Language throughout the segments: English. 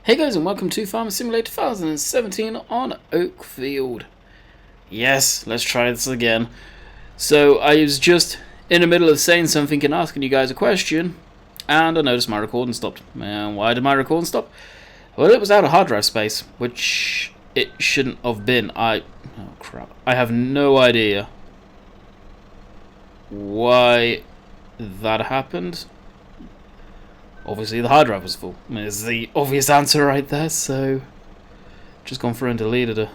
Hey guys, and welcome to Farming Simulator 2017 on Oakfield. Yes, let's try this again. So I was just in the middle of saying something and asking you guys a question, and I noticed my recording stopped. And why did my recording stop? Well, it was out of hard drive space, which it shouldn't have been. Oh crap. I have no idea why that happened. Obviously the hard drive was full. I mean, it's the obvious answer right there, so just gone through and deleted a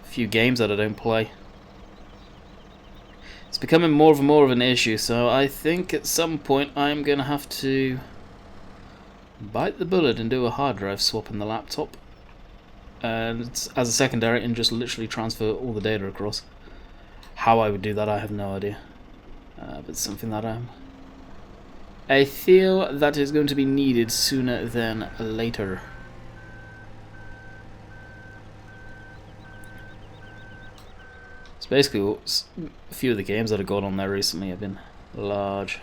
few games that I don't play. It's becoming more of an issue, so I think at some point I'm going to have to bite the bullet and do a hard drive swap in the laptop, and as a secondary, and just literally transfer all the data across. How I would do that I have no idea, but it's something that I feel that is going to be needed sooner than later. It's basically a few of the games that have gone on there recently have been large.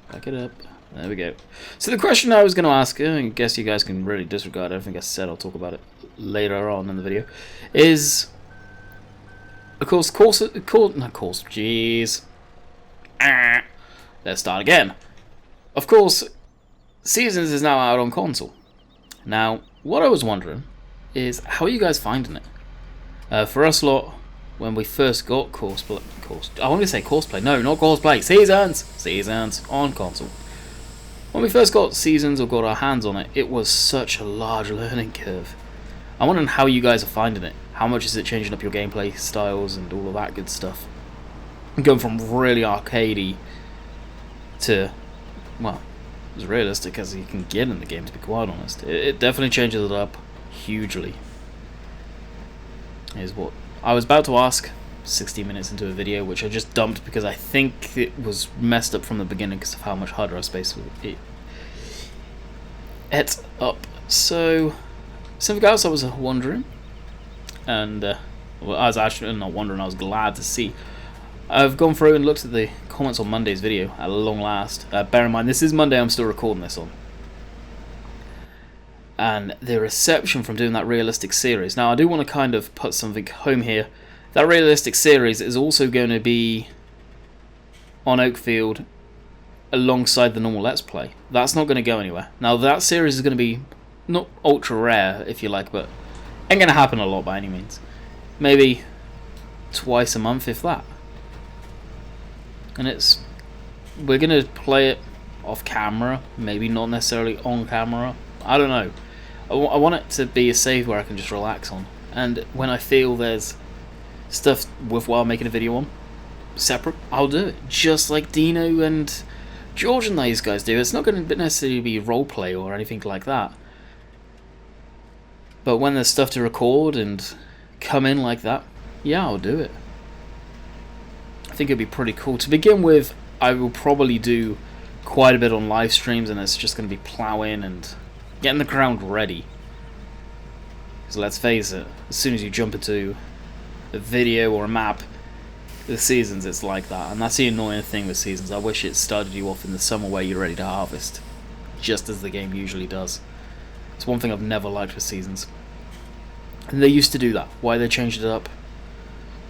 Back it up. There we go. So the question I was going to ask, I guess you guys can really disregard everything I said, I'll talk about it later on in the video, is, of course, jeez. Let's start again. Of course, Seasons is now out on console. Now, what I was wondering is, how are you guys finding it? For us lot, when we first got I want to say Courseplay. No, not Courseplay. Seasons on console. When we first got Seasons or got our hands on it, it was such a large learning curve. I'm wondering how you guys are finding it. How much is it changing up your gameplay styles and all of that good stuff? Going from really arcadey to, well, as realistic as you can get in the game, to be quite honest. It definitely changes it up hugely. Is what I was about to ask 60 minutes into a video, which I just dumped because I think it was messed up from the beginning because of how much hard drive space it ate up. So, something else I was wondering, and well, I was actually not wondering, I was glad to see. I've gone through and looked at the comments on Monday's video at long last. Bear in mind, this is Monday I'm still recording this on. And the reception from doing that realistic series. Now, I do want to kind of put something home here. That realistic series is also going to be on Oakfield alongside the normal Let's Play. That's not going to go anywhere. Now, that series is going to be not ultra rare, if you like, but ain't going to happen a lot by any means. Maybe twice a month, if that. And we're going to play it off camera, maybe not necessarily on camera. I don't know. I want it to be a save where I can just relax on. And when I feel there's stuff worthwhile making a video on, separate, I'll do it. Just like Dino and George and these guys do. It's not going to necessarily be roleplay or anything like that. But when there's stuff to record and come in like that, yeah, I'll do it. I think it'd be pretty cool. To begin with, I will probably do quite a bit on live streams, and it's just going to be plowing and getting the ground ready. Because let's face it, as soon as you jump into a video or a map, with Seasons, it's like that. And that's the annoying thing with Seasons. I wish it started you off in the summer where you're ready to harvest, just as the game usually does. It's one thing I've never liked with Seasons. And they used to do that. Why they changed it up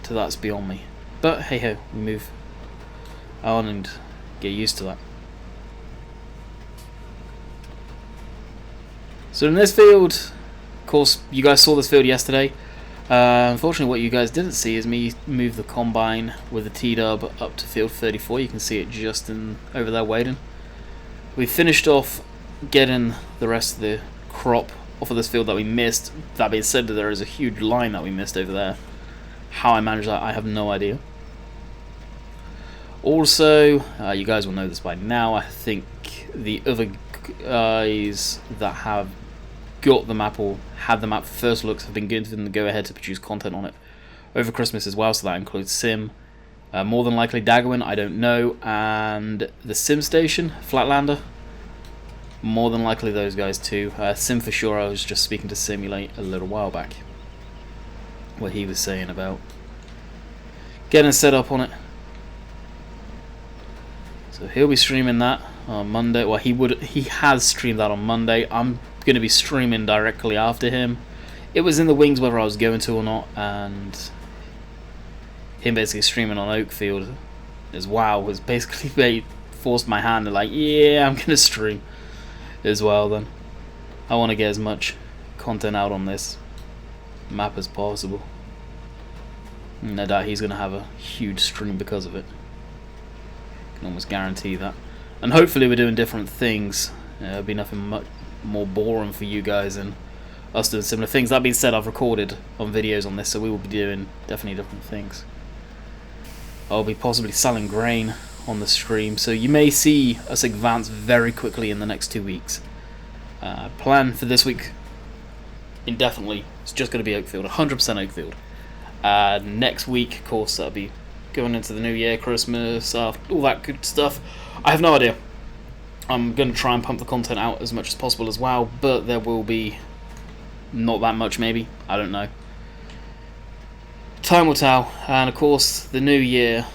to that's beyond me. But hey ho, we move on and get used to that. So in this field, of course, you guys saw this field yesterday. Unfortunately, what you guys didn't see is me move the combine with the T-dub up to field 34. You can see it just over there waiting. We finished off getting the rest of the crop off of this field that we missed. That being said, there is a huge line that we missed over there. How I managed that, I have no idea. Also, you guys will know this by now, I think the other guys that have got the map or had the map for first looks have been given the go ahead to produce content on it over Christmas as well, so that includes Sim, more than likely Daggerwin, I don't know, and the Sim Station, Flatlander, more than likely those guys too. Sim for sure, I was just speaking to Simulate a little while back, what he was saying about getting set up on it. So he'll be streaming that on Monday. Well, he has streamed that on Monday. I'm going to be streaming directly after him. It was in the wings whether I was going to or not, and him basically streaming on Oakfield as well was basically forced my hand and like, yeah, I'm going to stream as well then. I want to get as much content out on this map as possible. No doubt he's going to have a huge stream because of it. Can almost guarantee that. And hopefully we're doing different things. It'll be nothing much more boring for you guys and us doing similar things. That being said, I've recorded on videos on this, so we will be doing definitely different things. I'll be possibly selling grain on the stream, so you may see us advance very quickly in the next 2 weeks. Plan for this week indefinitely. It's just going to be Oakfield, 100% Oakfield. Next week, of course, that'll be going into the new year, Christmas, all that good stuff. I have no idea. I'm going to try and pump the content out as much as possible as well, but there will be not that much maybe. I don't know. Time will tell. And of course, the new year,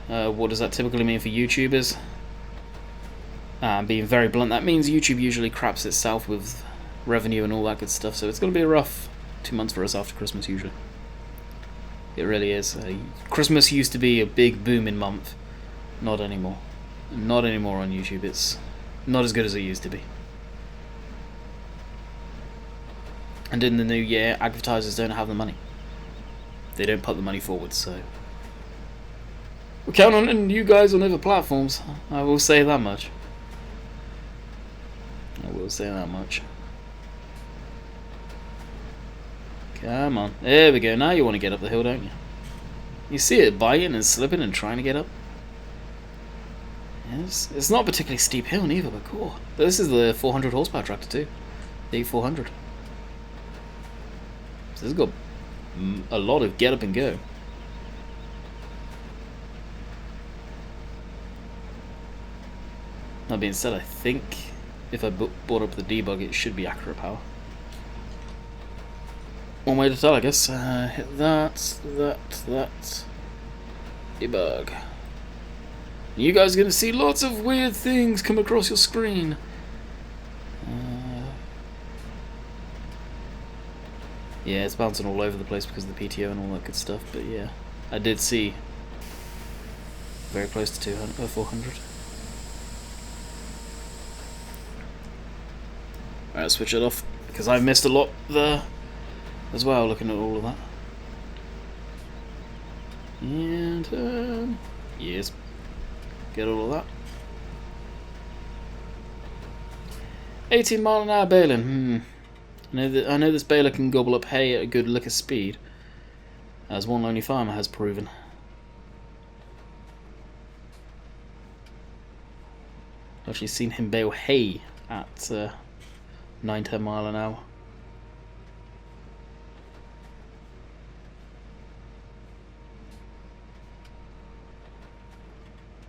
what does that typically mean for YouTubers? Being very blunt, that means YouTube usually craps itself with revenue and all that good stuff, so it's going to be a rough 2 months for us after Christmas usually. It really is. Christmas used to be a big booming month. Not anymore. Not anymore on YouTube. It's not as good as it used to be. And in the new year, advertisers don't have the money. They don't put the money forward, so we count on you guys on other platforms. I will say that much. I will say that much. Come on. There we go. Now you want to get up the hill, don't you? You see it biting and slipping and trying to get up. Yes. It's not a particularly steep hill neither, but cool. This is the 400 horsepower tractor too. The 400. So this has got a lot of get up and go. That being said, I think if I brought up the debug, it should be accurate power. One way to tell, I guess. Hit that. Debug. You guys are going to see lots of weird things come across your screen. Yeah, it's bouncing all over the place because of the PTO and all that good stuff, but yeah. I did see very close to 200, 400. Alright, switch it off because I missed a lot there as well, looking at all of that. And yes, get all of that. 18 mile an hour baling. I know this baler can gobble up hay at a good lick of speed, as one lonely farmer has proven. I've actually seen him bale hay at 9-10 mile an hour.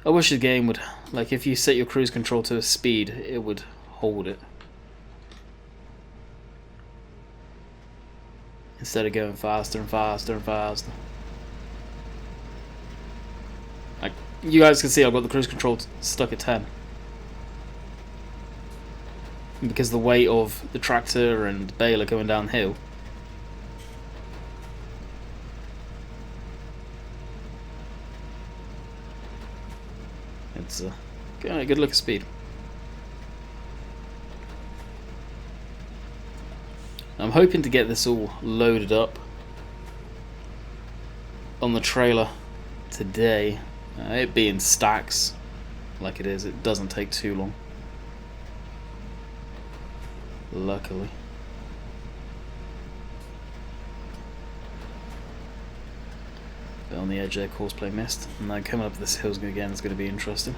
I wish the game would, like, if you set your cruise control to a speed, it would hold it. Instead of going faster and faster and faster. Like, you guys can see I've got the cruise control stuck at 10. Because the weight of the tractor and baler going downhill. It's a good look at speed. I'm hoping to get this all loaded up on the trailer today. It being stacks like it is, it doesn't take too long. Luckily. But on the edge there, Courseplay missed. And now coming up this hill again is going to be interesting.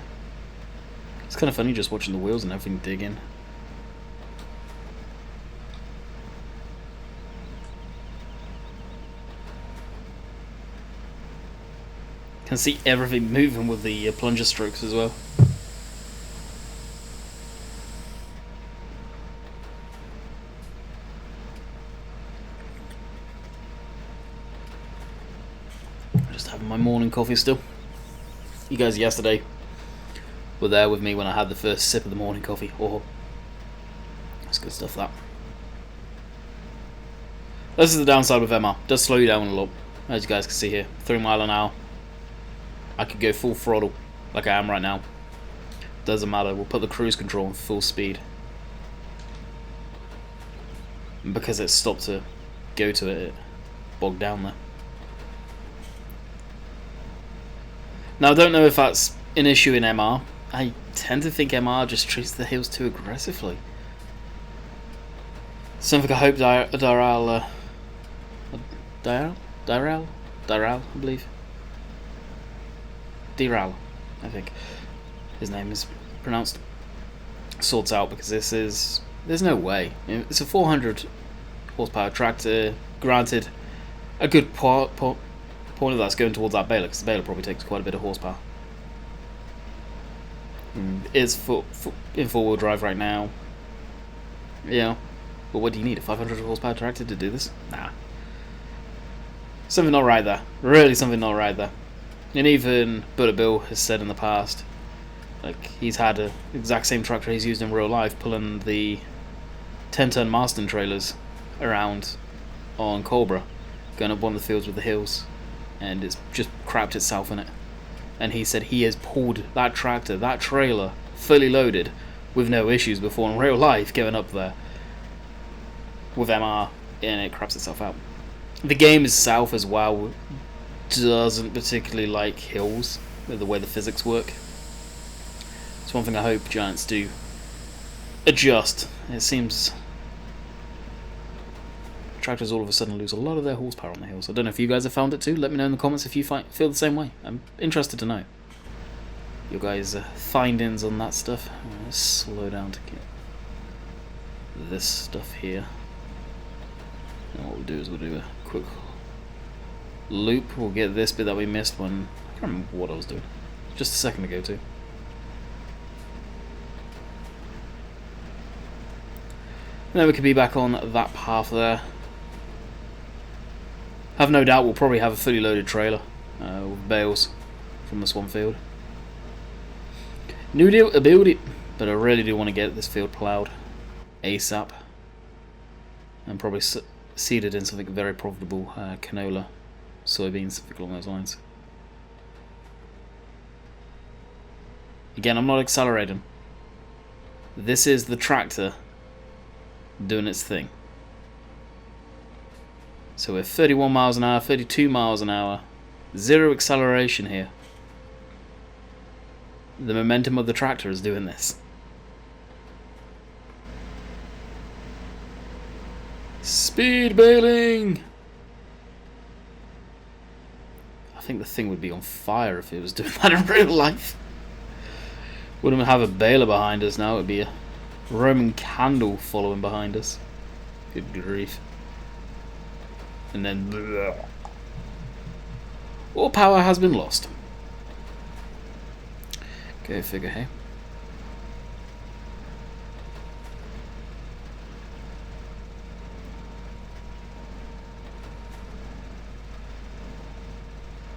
It's kind of funny just watching the wheels and everything dig in. Can see everything moving with the plunger strokes as well. Just having my morning coffee still. You guys yesterday were there with me when I had the first sip of the morning coffee. Oh, that's good stuff, that. This is the downside with MR. It does slow you down a lot, as you guys can see here. 3 miles an hour. I could go full throttle, like I am right now. Doesn't matter, we'll put the cruise control on full speed. And because it stopped to go to it, it bogged down there. Now I don't know if that's an issue in MR. I tend to think MR just treats the hills too aggressively. Something I hope Daryl, I believe. Daryl, I think his name is pronounced. Sorts out, because there's no way. It's a 400 horsepower tractor. Granted, a good point of that's going towards that baler, because the baler probably takes quite a bit of horsepower. It's in four-wheel drive right now. Yeah, but what do you need? A 500 horsepower tractor to do this? Nah. Something not right there. Really, something not right there. And even Butter Bill has said in the past, like, he's had the exact same tractor he's used in real life, pulling the 10-ton Marston trailers around on Cobra, going up one of the fields with the hills, and it's just crapped itself in it. And he said he has pulled that tractor, that trailer, fully loaded, with no issues before in real life, going up there with MR, and it craps itself out. The game itself as well doesn't particularly like hills, the way the physics work. It's one thing I hope Giants do adjust. It seems tractors all of a sudden lose a lot of their horsepower on the hills. I don't know if you guys have found it too. Let me know in the comments if you feel the same way. I'm interested to know your guys' findings on that stuff. Let's slow down to get this stuff here. And what we'll do is we'll do a quick loop. We'll get this bit that we missed when I can't remember what I was doing just a second ago too. And then we could be back on that path there. Have no doubt we'll probably have a fully loaded trailer with bales from this one field. New deal to build it, but I really do want to get this field ploughed ASAP and probably seeded in something very profitable, canola, soybeans, something along those lines. Again, I'm not accelerating. This is the tractor doing its thing. So we're 31 miles an hour, 32 miles an hour, zero acceleration here. The momentum of the tractor is doing this. Speed baling! I think the thing would be on fire if it was doing that in real life. Wouldn't have a baler behind us now, it would be a Roman candle following behind us. Good grief. And then all power has been lost. Go figure, hey.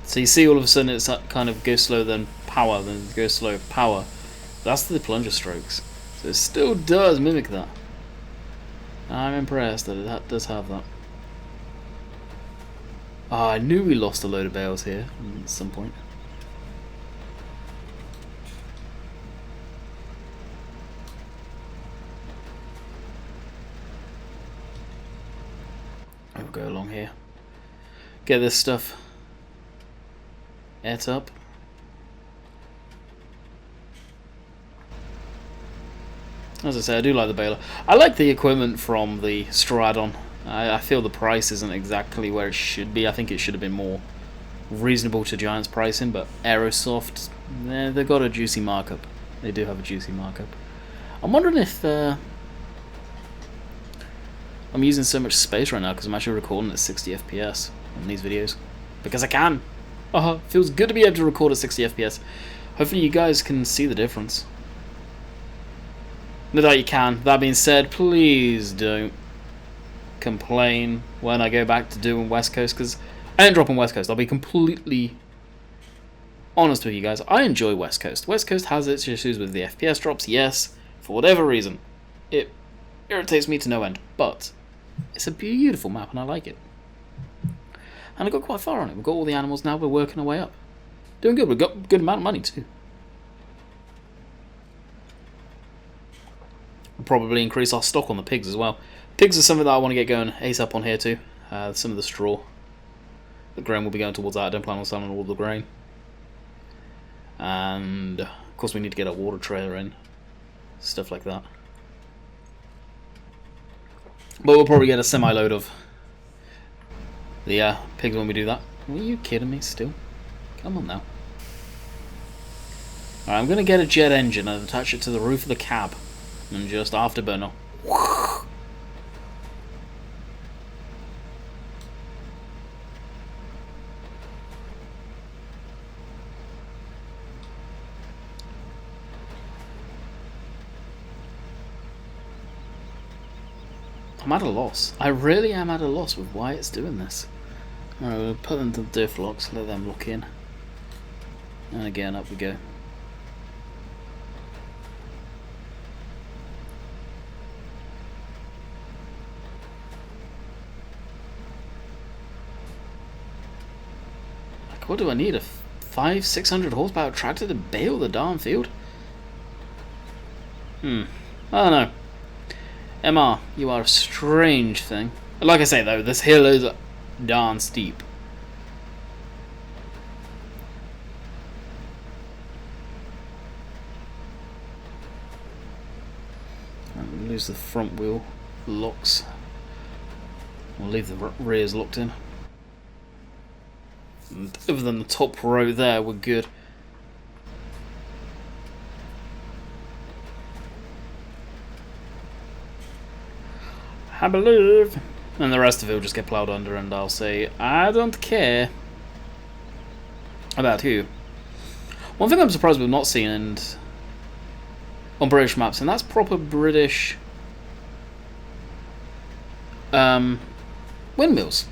So you see all of a sudden it's kind of go slow then power, then go slow power. That's the plunger strokes. So it still does mimic that. I'm impressed that it does have that. Oh, I knew we lost a load of bales here at some point. I'll go along here. Get this stuff et up. As I say, I do like the baler. I like the equipment from the Stradon. I feel the price isn't exactly where it should be. I think it should have been more reasonable to Giants pricing, but Aerosoft, they've got a juicy markup. They do have a juicy markup. I'm wondering if I'm using so much space right now because I'm actually recording at 60 FPS on these videos. Because I can! Feels good to be able to record at 60 FPS. Hopefully you guys can see the difference. No doubt you can. That being said, please don't complain when I go back to doing West Coast, because I ain't dropping West Coast. I'll be completely honest with you guys, I enjoy West Coast. West Coast has its issues with the FPS drops, yes, for whatever reason. It irritates me to no end, but it's a beautiful map and I like it. And I got quite far on it. We've got all the animals now, we're working our way up. Doing good, we've got a good amount of money too. We'll probably increase our stock on the pigs as well. Pigs are something that I want to get going ASAP on here too. Some of the straw. The grain will be going towards that. I don't plan on selling all the grain. And of course we need to get a water trailer in. Stuff like that. But we'll probably get a semi-load of the pigs when we do that. Are you kidding me still? Come on now. Alright, I'm going to get a jet engine and attach it to the roof of the cab. And just afterburner. I'm at a loss. I really am at a loss with why it's doing this. Alright, we'll put them to the diff locks, let them lock in. And again, up we go. Like, what do I need? A 500-600 horsepower tractor to bale the darn field? I don't know. MR, you are a strange thing. Like I say though, this hill is darn steep. I'll lose the front wheel locks. We'll leave the rears locked in. And other than the top row there, we're good. I believe. And the rest of it will just get ploughed under and I'll say, I don't care about you. One thing I'm surprised we've not seen on British maps, and that's proper British windmills.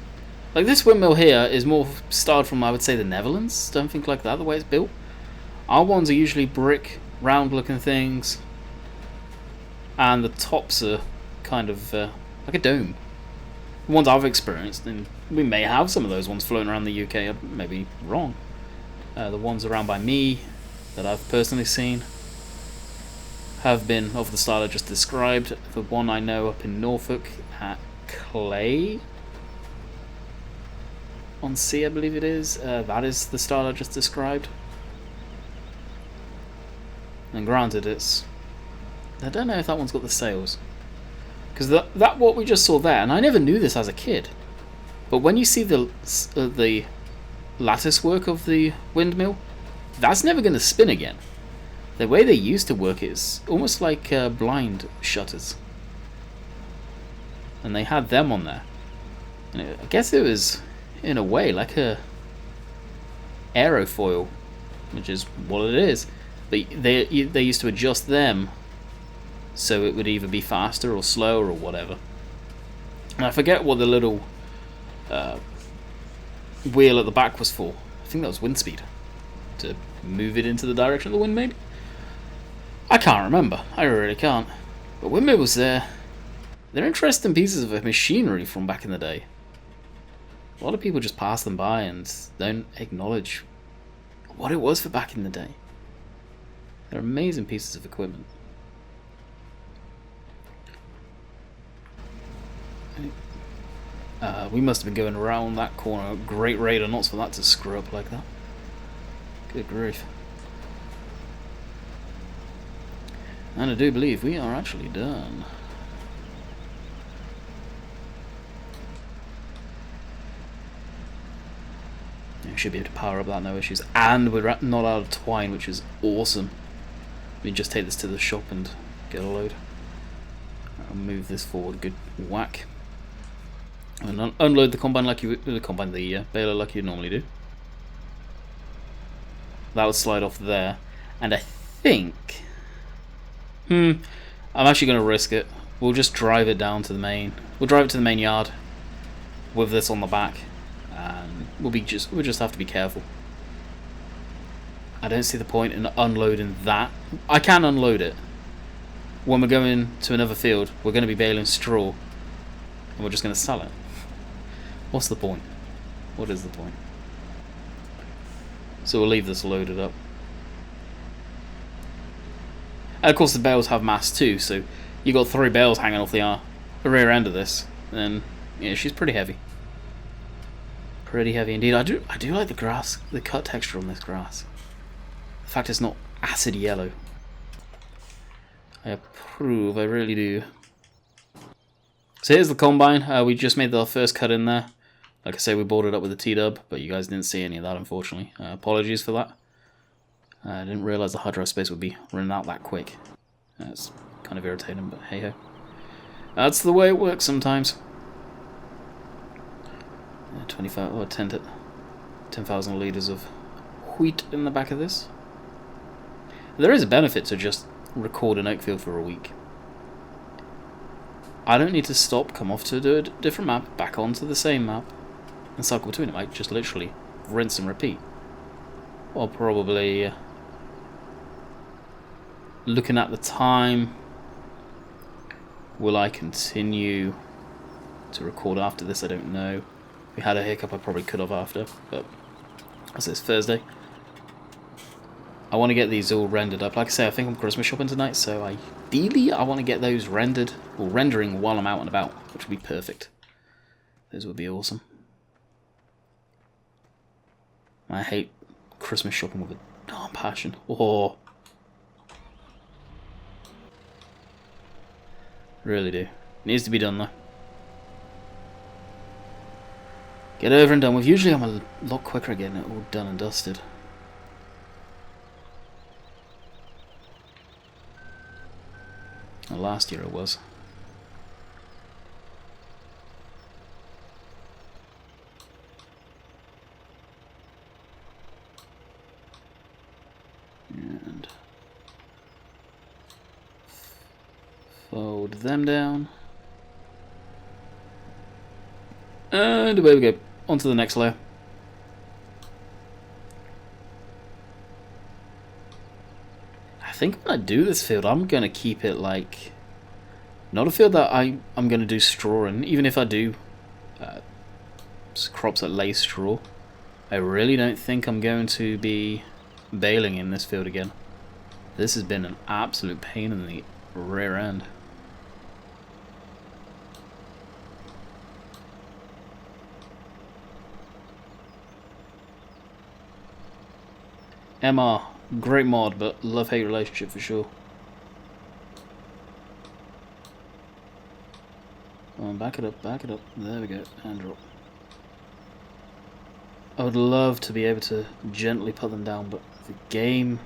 Like this windmill here is more styled from, I would say, the Netherlands, something like that, the way it's built. Our ones are usually brick, round looking things, and the tops are kind of like a dome. The ones I've experienced, and we may have some of those ones floating around the UK, I may be wrong. The ones around by me that I've personally seen have been of the style I just described. The one I know up in Norfolk at Clay on Sea, I believe it is, that is the style I just described. And granted, it's, I don't know if that one's got the sails. Because that what we just saw there, and I never knew this as a kid, but when you see the lattice work of the windmill, that's never going to spin again. The way they used to work is almost like blind shutters, and they had them on there. And I guess it was, in a way, like a aerofoil, which is what it is. But they used to adjust them so it would either be faster or slower or whatever. And I forget what the little wheel at the back was for. I think that was wind speed. To move it into the direction of the wind, maybe? I can't remember. I really can't. But windmill was there. They're interesting pieces of machinery from back in the day. A lot of people just pass them by and don't acknowledge what it was for back in the day. They're amazing pieces of equipment. We must have been going around that corner at great rate of knots for that to screw up like that. Good grief. And I do believe we are actually done. We should be able to power up that, no issues. And we're not out of twine, which is awesome. We just take this to the shop and get a load. I'll move this forward, good whack. And unload the combine like you would, the baler like you normally do. That would slide off there, and I think, I'm actually going to risk it. We'll just drive it down to the main. We'll drive it to the main yard with this on the back, and we'll just have to be careful. I don't see the point in unloading that. I can unload it. When we're going to another field, we're going to be baling straw, and we're just going to sell it. What's the point? What is the point? So we'll leave this loaded up. And of course the bales have mass too, so you got 3 bales hanging off the rear end of this, and yeah, she's pretty heavy. Pretty heavy indeed. I do like the grass, the cut texture on this grass. The fact it's not acid yellow. I approve, I really do. So here's the combine. We just made our first cut in there. Like I say, we boarded up with a T-dub, but you guys didn't see any of that, unfortunately. Apologies for that. I didn't realise the hard drive space would be running out that quick. That's kind of irritating, but hey ho. That's the way it works sometimes. 25 or 10,000 litres of wheat in the back of this. There is a benefit to just record in Oakfield for a week. I don't need to stop, come off to do a different map, back onto the same map, and cycle between them. I just literally rinse and repeat. Well, probably looking at the time, will I continue to record after this? I don't know. If we had a hiccup, I probably could have after, but as it's Thursday. I want to get these all rendered up. Like I say, I think I'm Christmas shopping tonight, so ideally I want to get those rendered, or rendering while I'm out and about, which would be perfect. Those would be awesome. I hate Christmas shopping with a darn passion. Oh, really do. Needs to be done though. Get over and done with. Usually I'm a lot quicker at getting it all done and dusted. Well, last year it was. And fold them down. And away we go. On to the next layer. I think when I do this field, I'm going to keep it like... not a field that I'm going to do straw in. Even if I do crops that lay straw, I really don't think I'm going to be baling in this field again. This has been an absolute pain in the rear end. MR, great mod, but love-hate relationship for sure. Come on, back it up, back it up. There we go, and drop. I would love to be able to gently put them down, but the game...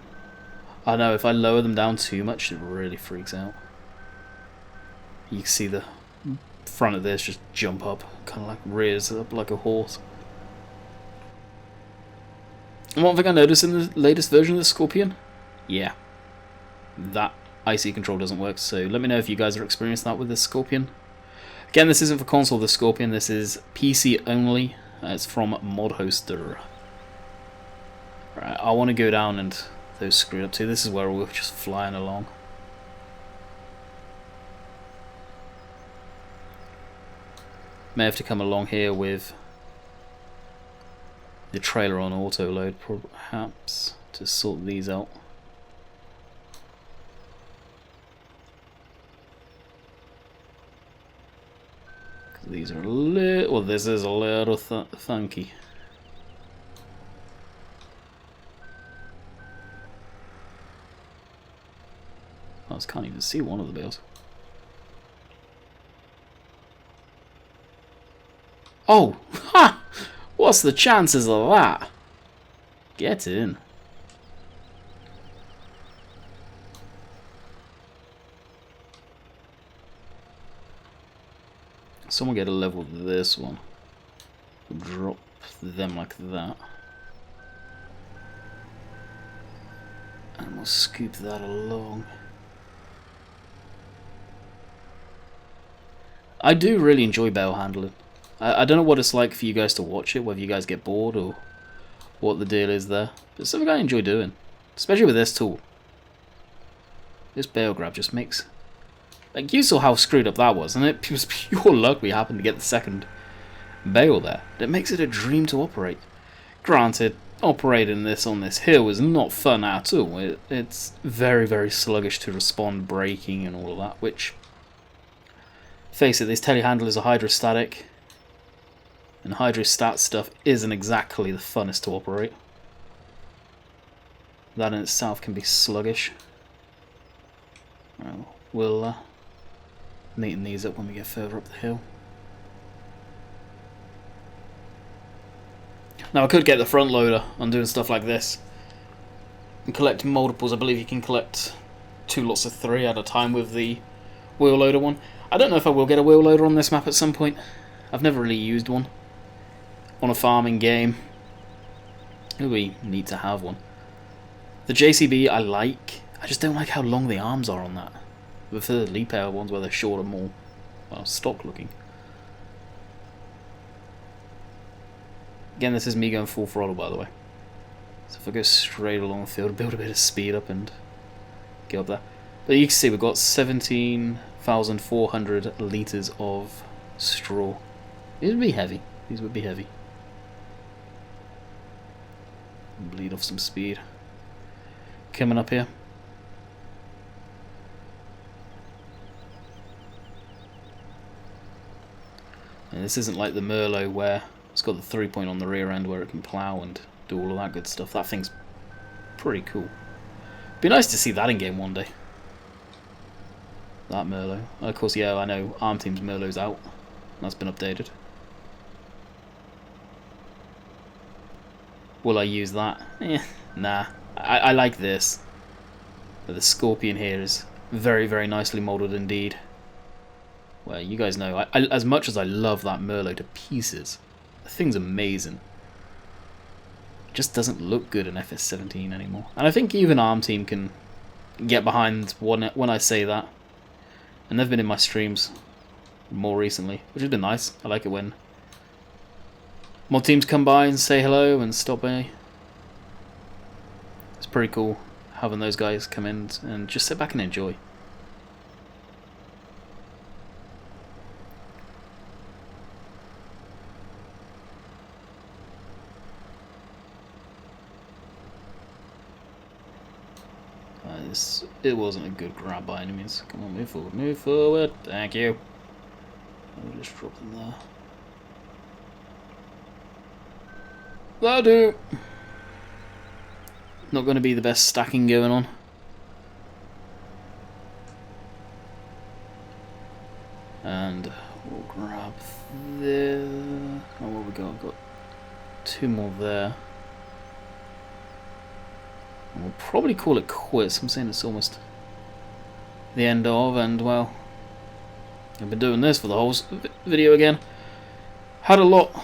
I know, if I lower them down too much, it really freaks out. You can see the front of this just jump up, kind of like rears up like a horse. And one thing I noticed in the latest version of the Scorpion, yeah, that IC control doesn't work, so let me know if you guys are experiencing that with this Scorpion. Again, this isn't for console, the Scorpion, this is PC only. It's from ModHoster. Right, I want to go down and those screwed up too. This is where we're just flying along. May have to come along here with the trailer on auto load, perhaps, to sort these out. These are a little... well, this is a little funky. I just can't even see one of the bales. Oh! Ha! What's the chances of that? Get in. Someone get a level with this one. Drop them like that. And we'll scoop that along. I do really enjoy bale handling. I don't know what it's like for you guys to watch it, whether you guys get bored or what the deal is there. But it's something I enjoy doing. Especially with this tool. This bale grab just makes... Like, you saw how screwed up that was, and it was pure luck we happened to get the second bale there. It makes it a dream to operate. Granted, operating this on this hill is not fun at all. It's very, very sluggish to respond, braking and all of that, which... Face it, these telehandlers are hydrostatic, and hydrostat stuff isn't exactly the funnest to operate. That in itself can be sluggish. Well, we'll neaten these up when we get further up the hill. Now I could get the front loader on doing stuff like this and collect multiples. I believe you can collect 2 lots of 3 at a time with the wheel loader one. I don't know if I will get a wheel loader on this map at some point. I've never really used one on a farming game. It would be neat to have one. The JCB I like. I just don't like how long the arms are on that. I prefer the Lee-Power ones where they're shorter, more, well, stock looking. Again, this is me going full throttle, by the way. So if I go straight along the field, build a bit of speed up and get up there. But you can see we've got 17,400 litres of straw. These would be heavy. These would be heavy. Bleed off some speed. Coming up here. And this isn't like the Merlot where it's got the 3-point on the rear end where it can plough and do all of that good stuff. That thing's pretty cool. Be nice to see that in game one day. That Merlot. Of course, yeah, I know Arm Team's Merlot's out. That's been updated. Will I use that? Nah. I like this. But the Scorpion here is very, very nicely modelled indeed. Well, you guys know, as much as I love that Merlot to pieces, the thing's amazing. It just doesn't look good in FS17 anymore. And I think even Arm Team can get behind when I say that. And they've been in my streams more recently, which has been nice. I like it when mod teams come by and say hello and stop by. It's pretty cool having those guys come in and just sit back and enjoy. It wasn't a good grab by any means. Come on, move forward, move forward. Thank you. I'll just drop them there. That'll do. Not going to be the best stacking going on. And we'll grab there. Oh, what have we got? I've got 2 more there. And we'll probably call it quits. I'm saying it's almost the end of, and well, I've been doing this for the whole video again. Had a lot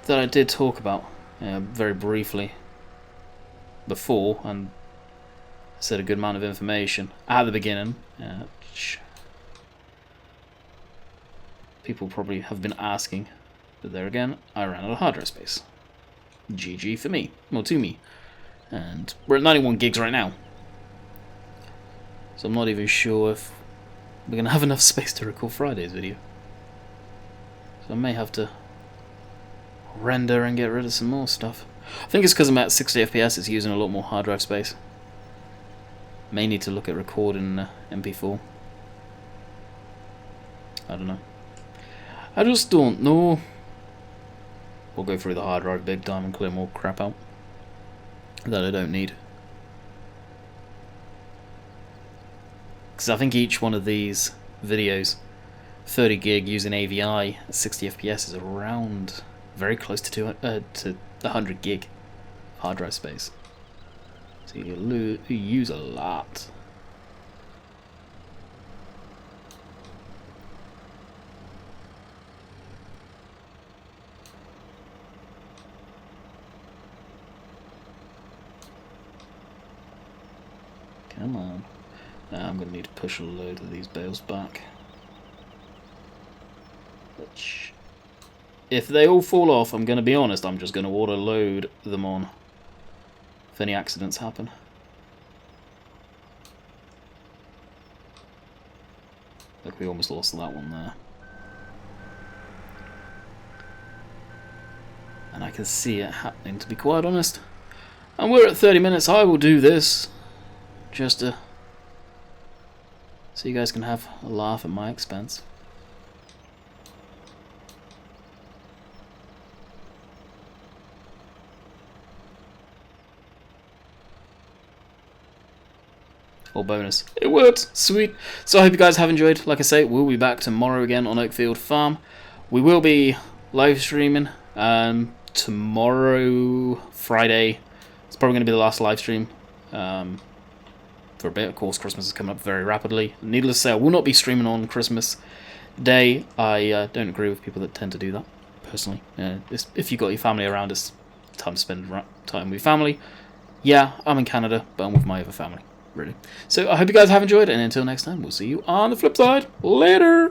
that I did talk about very briefly before, and said a good amount of information at the beginning. People probably have been asking, but there again, I ran out of hard drive space. GG for me, well, to me. And we're at 91 gigs right now, so I'm not even sure if we're going to have enough space to record Friday's video. So I may have to render and get rid of some more stuff. I think it's because I'm at 60 FPS, it's using a lot more hard drive space. May need to look at recording MP4. I don't know. I just don't know. We'll go through the hard drive big time and clear more crap out that I don't need. Because I think each one of these videos, 30 gig using AVI at 60 FPS, is around very close to 100 gig hard drive space. So you use a lot. Come on. Now I'm going to need to push a load of these bales back. Which, if they all fall off, I'm going to be honest, I'm just going to auto load them on if any accidents happen. we almost lost that one there. And I can see it happening, to be quite honest. And we're at 30 minutes. I will do this just to so you guys can have a laugh at my expense. Or bonus. It worked! Sweet! So I hope you guys have enjoyed. Like I say, we'll be back tomorrow again on Oakfield Farm. We will be live streaming tomorrow, Friday. It's probably going to be the last live stream for a bit. Of course, Christmas is coming up very rapidly. Needless to say, I will not be streaming on Christmas Day. I don't agree with people that tend to do that, personally. If you've got your family around, it's time to spend time with your family. Yeah, I'm in Canada, but I'm with my other family. Really. So I hope you guys have enjoyed, and until next time, we'll see you on the flip side. Later!